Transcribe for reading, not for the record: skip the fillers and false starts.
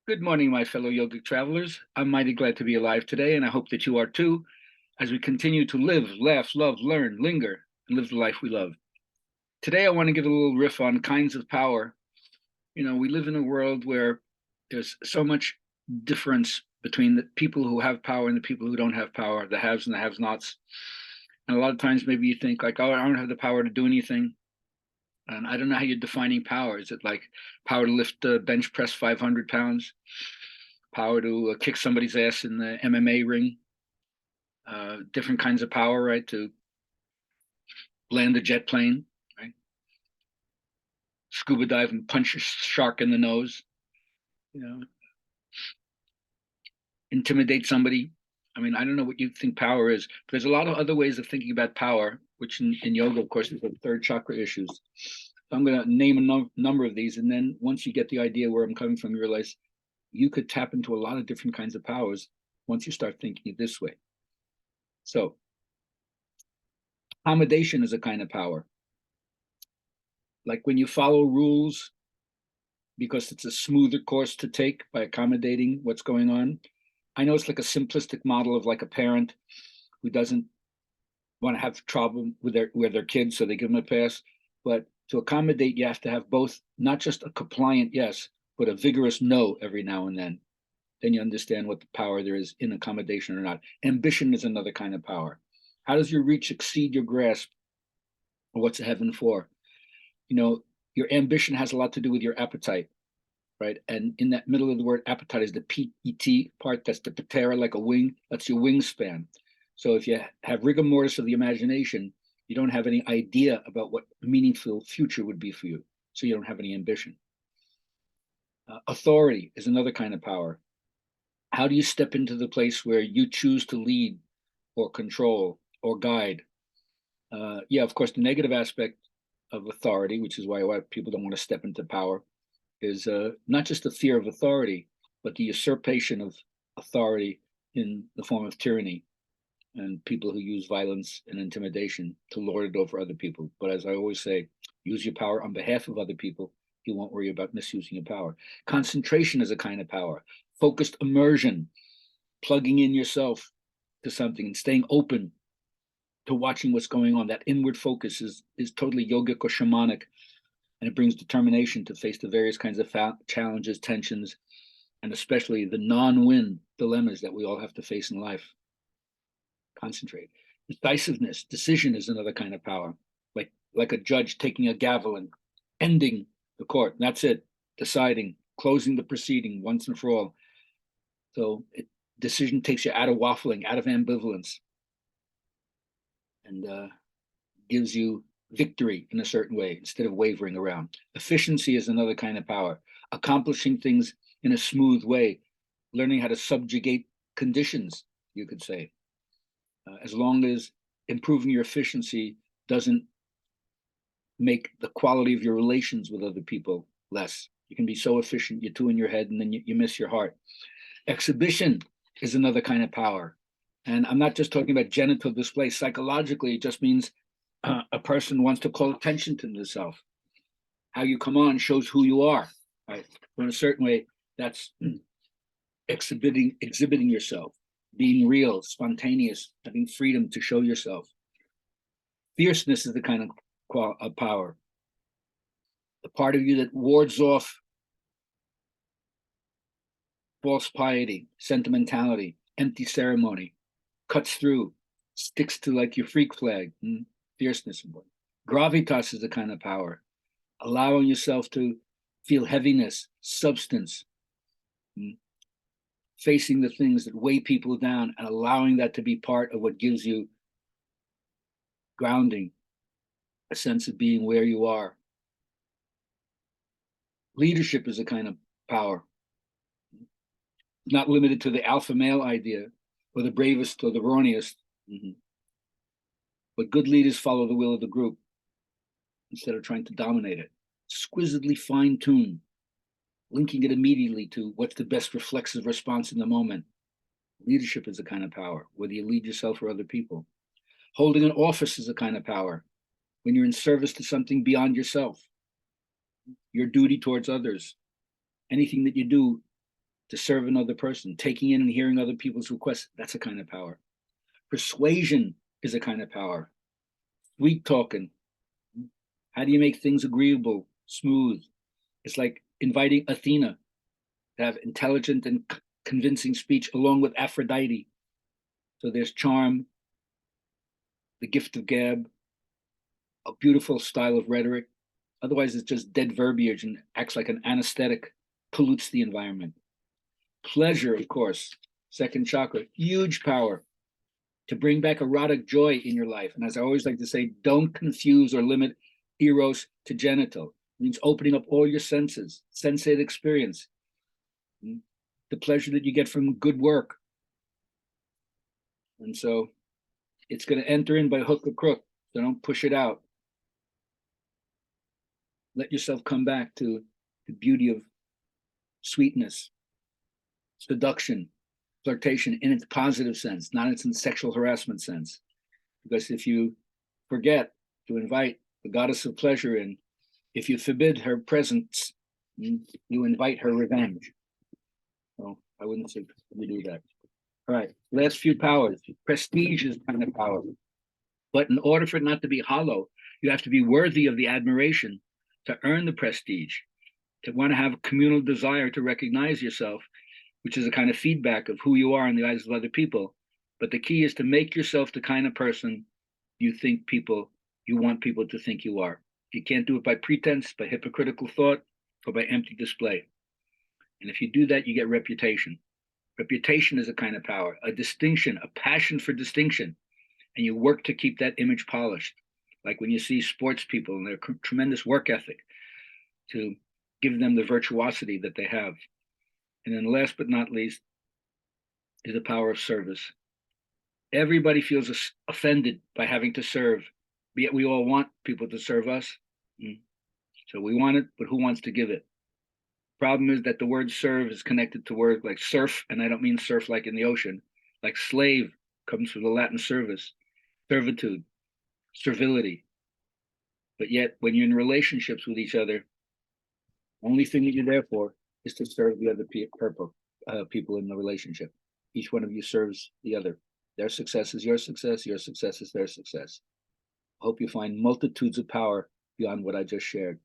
Good morning, my fellow yogic travelers. I'm mighty glad to be alive today, and I hope that you are too, as we continue to live, laugh, love, learn, linger, and live the life we love. Today, I want to give a little riff on kinds of power. We live in a world where there's so much difference between the people who have power and the people who don't have power, the haves and the have-nots. And a lot of times, maybe you think like, "Oh, I don't have the power to do anything." And I don't know how you're defining power. Is it like power to lift the bench press 500 pounds? Power to kick somebody's ass in the MMA ring? Different kinds of power, right? To land a jet plane, right? Scuba dive and punch a shark in the nose, you know, intimidate somebody. I mean, I don't know what you think power is. There's a lot of other ways of thinking about power, which in yoga, of course, is the third chakra issues. So I'm going to name a number of these. And then once you get the idea where I'm coming from, you realize you could tap into a lot of different kinds of powers once you start thinking it this way. So accommodation is a kind of power. Like when you follow rules because it's a smoother course to take by accommodating what's going on. I know it's like a simplistic model of like a parent who doesn't want to have trouble with their kids, so they give them a pass. But to accommodate, you have to have both, not just a compliant yes, but a vigorous no every now and then. Then you understand what the power there is in accommodation or not. Ambition is another kind of power. How does your reach exceed your grasp? Or what's heaven for? Your ambition has a lot to do with your appetite, right? And in that middle of the word appetite is the PET part. That's the patera, like a wing. That's your wingspan. So if you have rigor mortis of the imagination, you don't have any idea about what a meaningful future would be for you. So you don't have any ambition. Authority is another kind of power. How do you step into the place where you choose to lead or control or guide? Yeah, of course, the negative aspect of authority, which is why people don't want to step into power, is not just the fear of authority, but the usurpation of authority in the form of tyranny and people who use violence and intimidation to lord it over other people. But as I always say, use your power on behalf of other people. You won't worry about misusing your power. Concentration is a kind of power. Focused immersion, plugging in yourself to something and staying open to watching what's going on. That inward focus is totally yogic or shamanic, and it brings determination to face the various kinds of challenges, tensions, and especially the non-win dilemmas that we all have to face in life. Concentrate. Decisiveness, decision is another kind of power, like a judge taking a gavel and ending the court. That's it, deciding, closing the proceeding once and for all. So decision takes you out of waffling, out of ambivalence, and gives you victory in a certain way instead of wavering around. Efficiency is another kind of power. Accomplishing things in a smooth way, learning how to subjugate conditions, you could say. As long as improving your efficiency doesn't make the quality of your relations with other people less. You can be so efficient, you're too in your head, and then you miss your heart. Exhibition is another kind of power. And I'm not just talking about genital display. Psychologically, it just means a person wants to call attention to themselves. How you come on shows who you are, right? So in a certain way, that's exhibiting yourself, being real, spontaneous, having freedom to show yourself. Fierceness is the kind of power, the part of you that wards off false piety, sentimentality, empty ceremony, cuts through, sticks to like your freak flag. Fierceness. Gravitas is the kind of power, allowing yourself to feel heaviness, substance, facing the things that weigh people down and allowing that to be part of what gives you grounding, a sense of being where you are. Leadership is a kind of power, not limited to the alpha male idea or the bravest or the brawniest. But good leaders follow the will of the group instead of trying to dominate it. Exquisitely fine-tuned, linking it immediately to what's the best reflexive response in the moment. Leadership is a kind of power, whether you lead yourself or other people. Holding an office is a kind of power, when you're in service to something beyond yourself, your duty towards others. Anything that you do to serve another person, taking in and hearing other people's requests. That's a kind of power. Persuasion is a kind of power. Sweet talking. How do you make things agreeable, smooth? It's like inviting Athena to have intelligent and convincing speech along with Aphrodite. So there's charm, the gift of gab, a beautiful style of rhetoric. Otherwise, it's just dead verbiage and acts like an anesthetic, pollutes the environment. Pleasure, of course, second chakra, huge power to bring back erotic joy in your life. And as I always like to say, don't confuse or limit eros to genital. It means opening up all your senses, sensate experience, the pleasure that you get from good work. And so it's going to enter in by hook or crook. So don't push it out. Let yourself come back to the beauty of sweetness, seduction, flirtation in its positive sense, not its sexual harassment sense. Because if you forget to invite the goddess of pleasure in, if you forbid her presence, you invite her revenge. So I wouldn't say you do that. All right, last few powers. Prestige is kind of power. But in order for it not to be hollow, you have to be worthy of the admiration to earn the prestige, to want to have a communal desire to recognize yourself, which is a kind of feedback of who you are in the eyes of other people. But the key is to make yourself the kind of person you want people to think you are. You can't do it by pretense, by hypocritical thought, or by empty display. And if you do that, you get reputation. Reputation is a kind of power, a distinction, a passion for distinction. And you work to keep that image polished. Like when you see sports people and their tremendous work ethic to give them the virtuosity that they have. And then last but not least is the power of service. Everybody feels offended by having to serve, yet we all want people to serve us. So we want it, but who wants to give it? Problem is that the word serve is connected to words like surf, and I don't mean surf like in the ocean, like slave comes from the Latin service, servitude, servility. But yet, when you're in relationships with each other, only thing that you're there for is to serve the other people in the relationship. Each one of you serves the other. Their success is your success is their success. I hope you find multitudes of power beyond what I just shared.